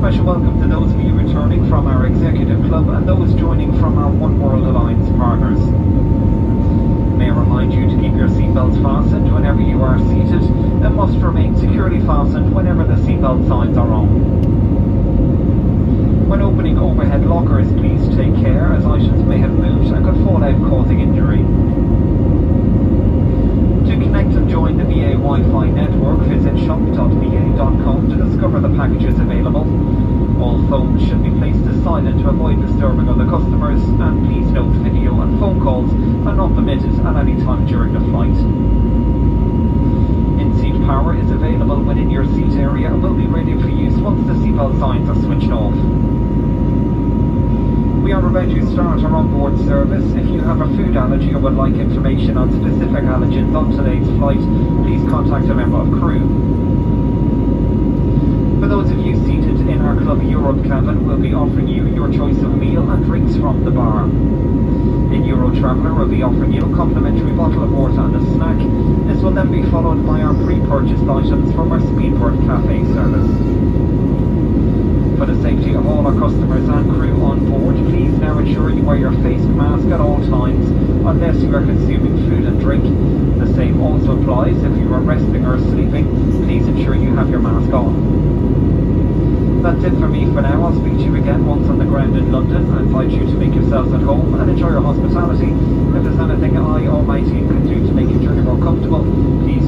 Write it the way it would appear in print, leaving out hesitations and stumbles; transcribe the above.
special welcome to those of you returning from our Executive Club and those joining from our One World Alliance partners. May I remind you to keep your seatbelts fastened whenever you are seated and must remain securely fastened whenever the seatbelt signs are on. When opening overhead lockers, please take care as items may have moved and could fall out causing injury. To connect and join the BA Wi-Fi network, visit shop.ba.com to discover the packages available. All phones should be placed to silent to avoid disturbing other customers, and please note video and phone calls are not permitted at any time during the flight. In-seat power is available within your seat area and will be ready for use once the seatbelt signs are switched off. We are about to start our onboard service. If you have a food allergy or would like information on specific allergens on today's flight, please contact a member of crew. For those of you seated in our Club Europe cabin, we'll be offering you your choice of meal and drinks from the bar. In Euro Traveller, we'll be offering you a complimentary bottle of water and a snack. This will then be followed by our pre-purchased items from our Speedbird Cafe service. For the safety of all our customers and crew on board, please now ensure you wear your face mask at all times unless you are consuming food and drink. The same also applies if you are resting or sleeping. Please ensure you have your mask on. That's it for me for now. I'll speak to you again once on the ground in London. I invite you to make yourselves at home and enjoy your hospitality. If there's anything I or my team can do to make your journey more comfortable, please